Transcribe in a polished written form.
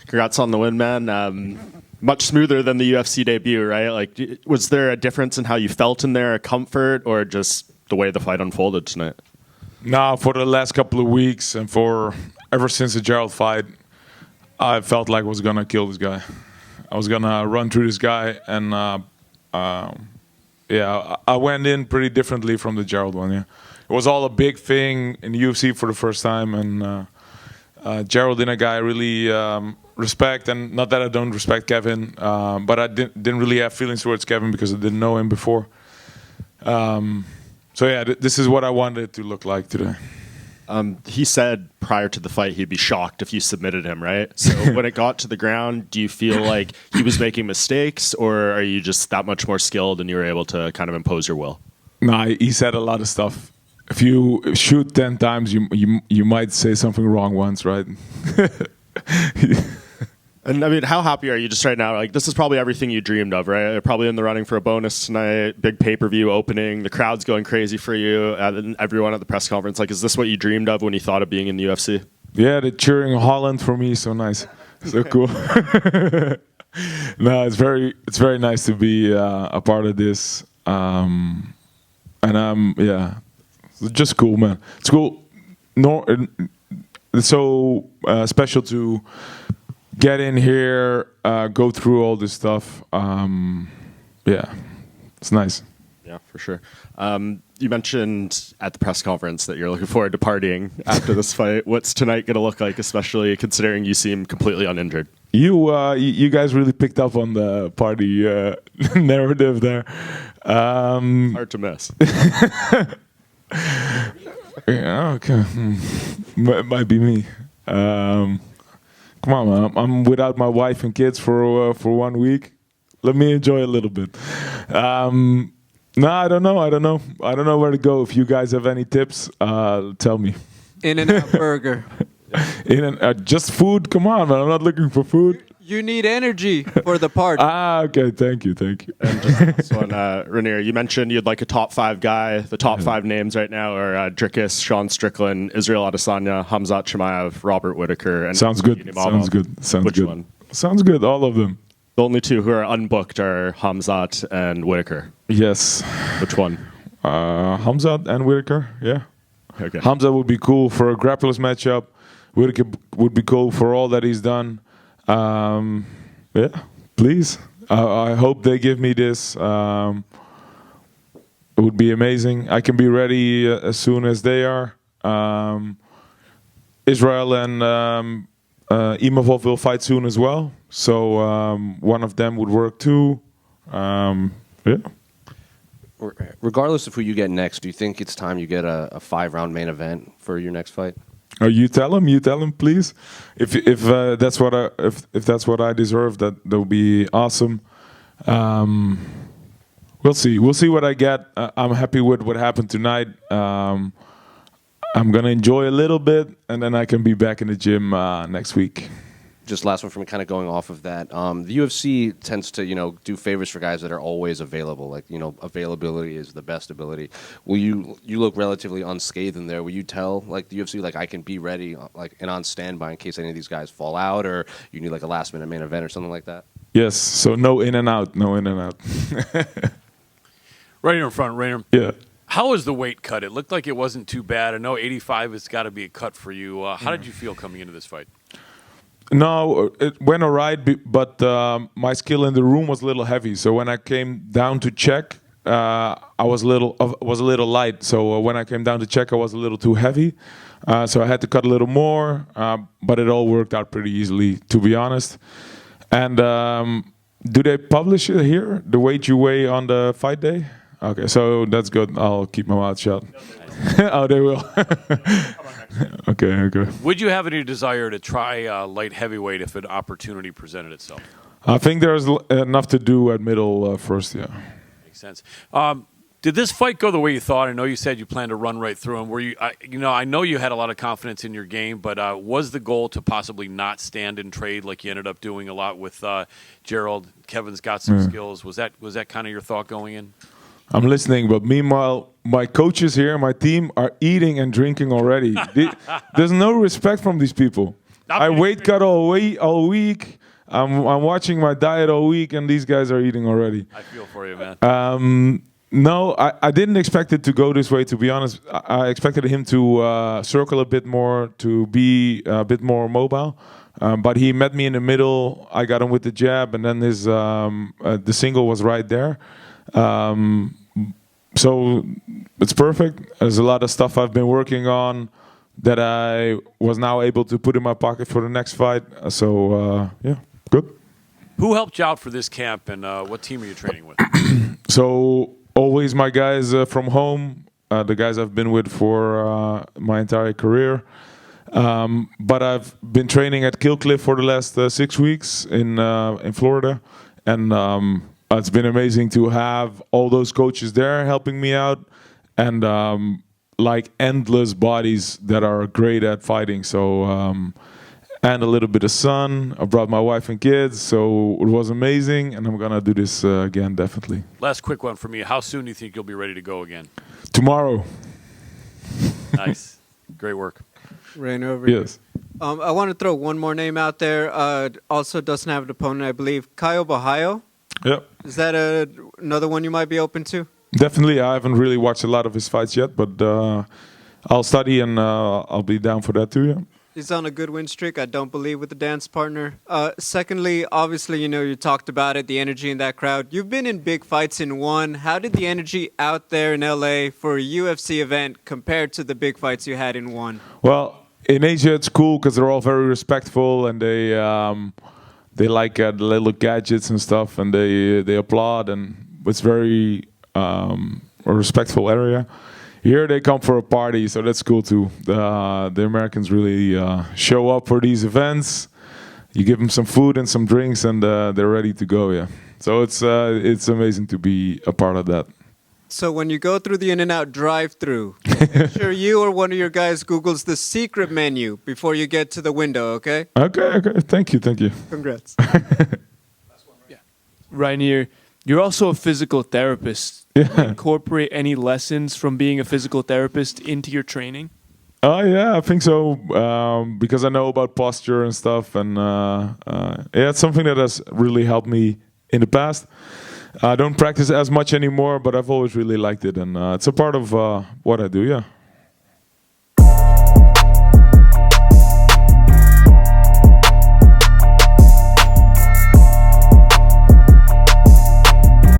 Congrats on the win, man. Much smoother than the UFC debut, right? Like, was there a difference in how you felt in there, a comfort, or just the way the fight unfolded tonight? No, for the last couple of weeks and ever since the Gerald fight, I felt like I was gonna kill this guy. I was gonna run through this guy, and I went in pretty differently from the Gerald one. Yeah, it was all a big thing in the UFC for the first time, and Gerald in a guy I really respect, and not that I don't respect Kevin, but I didn't really have feelings towards Kevin because I didn't know him before. This is what I wanted it to look like today. He said prior to the fight he'd be shocked if you submitted him, right? So when it got to the ground, do you feel like he was making mistakes, or are you just that much more skilled and you were able to kind of impose your will? No, he said a lot of stuff. If you shoot 10 times, you might say something wrong once, right? And I mean, how happy are you just right now? Like, this is probably everything you dreamed of, right? You're probably in the running for a bonus tonight, big pay-per-view opening, the crowd's going crazy for you, and everyone at the press conference. Like, is this what you dreamed of when you thought of being in the UFC? Yeah, the cheering Holland for me is so nice, so cool. No, it's very nice to be a part of this, it's just cool, man. It's cool. It's so special to get in here, go through all this stuff. It's nice. Yeah, for sure. You mentioned at the press conference that you're looking forward to partying after this fight. What's tonight going to look like, especially considering you seem completely uninjured? You guys really picked up on the party narrative there. Hard to miss. Yeah, okay. Might be me. Come on, man. I'm without my wife and kids for 1 week. Let me enjoy a little bit. No, I don't know. I don't know where to go. If you guys have any tips, tell me. In-N-Out Burger. Just food? Come on, man. I'm not looking for food. You need energy for the party. Okay. Thank you. And just this one, Reiner, you mentioned you'd like a top 5 guy. The top 5 names right now are Dricus, Sean Strickland, Israel Adesanya, Khamzat Chimaev, Robert Whittaker, and Sounds good. Which one? Sounds good. All of them. The only 2 who are unbooked are Khamzat and Whittaker. Yes. Which one? Khamzat and Whittaker. Yeah. Okay. Khamzat would be cool for a grappler's matchup. Whittaker would be cool for all that he's done. Please. I hope they give me this. It would be amazing. I can be ready as soon as they are. Israel and Imavov will fight soon as well. So one of them would work too. Regardless of who you get next, do you think it's time you get a 5-round main event for your next fight? Oh, you tell him, please. If that's what I deserve, that would be awesome. We'll see what I get. I'm happy with what happened tonight. I'm gonna enjoy a little bit, and then I can be back in the gym next week. Just last one from me, kind of going off of that. The UFC tends to, do favors for guys that are always available. Like, availability is the best ability. You look relatively unscathed in there. Will you tell, like, the UFC, like, I can be ready, like, and on standby in case any of these guys fall out, or you need, like, a last-minute main event or something like that? Yes, so no in and out. Right here in front, Reiner. Yeah. How was the weight cut? It looked like it wasn't too bad. I know 85 has got to be a cut for you. How did you feel coming into this fight? No, it went all right, but my skill in the room was a little heavy. So when I came down to check, I was a little light. So when I came down to check, I was a little too heavy. So I had to cut a little more, but it all worked out pretty easily, to be honest. And do they publish it here, the weight you weigh on the fight day? Okay, so that's good. I'll keep my mouth shut. Oh, they will. Okay. Would you have any desire to try light heavyweight if an opportunity presented itself? I think there's enough to do at middle first, yeah. Makes sense. Did this fight go the way you thought? I know you said you planned to run right through him. Were you, I know you had a lot of confidence in your game, but was the goal to possibly not stand and trade like you ended up doing a lot with Gerald? Kevin's got some skills. Was that kind of your thought going in? I'm listening, but meanwhile, my coaches here, my team, are eating and drinking already. There's no respect from these people. I weight cut all week. I'm watching my diet all week, and these guys are eating already. I feel for you, man. No, I didn't expect it to go this way, to be honest. I expected him to circle a bit more, to be a bit more mobile. But he met me in the middle. I got him with the jab, and then the single was right there. So it's perfect. There's a lot of stuff I've been working on that I was now able to put in my pocket for the next fight. So, yeah, good. Who helped you out for this camp, and what team are you training with? So always my guys from home, the guys I've been with for my entire career. But I've been training at Killcliff for the last 6 weeks in Florida, and it's been amazing to have all those coaches there helping me out, and like endless bodies that are great at fighting. So and a little bit of sun. I brought my wife and kids, so it was amazing, and I'm gonna do this again definitely. Last quick one for me. How soon do you think you'll be ready to go again? Tomorrow. Nice, great work. Reiner over here. Yes. I want to throw one more name out there. Also doesn't have an opponent, I believe. Caio Bahaio. Yep. Is that another one you might be open to? Definitely. I haven't really watched a lot of his fights yet, but I'll study and I'll be down for that too. Yeah. He's on a good win streak, I don't believe, with the dance partner. Secondly, obviously, you talked about it, the energy in that crowd. You've been in big fights in one. How did the energy out there in LA for a UFC event compare to the big fights you had in one? Well, in Asia it's cool because they're all very respectful, and they like the little gadgets and stuff, and they applaud, and it's very a respectful area. Here they come for a party, so that's cool too. The Americans really show up for these events. You give them some food and some drinks, and they're ready to go. Yeah, so it's amazing to be a part of that. So when you go through the In-N-Out drive-through, make sure you or one of your guys Googles the secret menu before you get to the window. Okay? Okay. Thank you. Congrats. Reiner, you're also a physical therapist. Yeah. Do you incorporate any lessons from being a physical therapist into your training? Oh yeah, I think so. Because I know about posture and stuff, and yeah, it's something that has really helped me in the past. I don't practice as much anymore, but I've always really liked it, and it's a part of what I do. Yeah.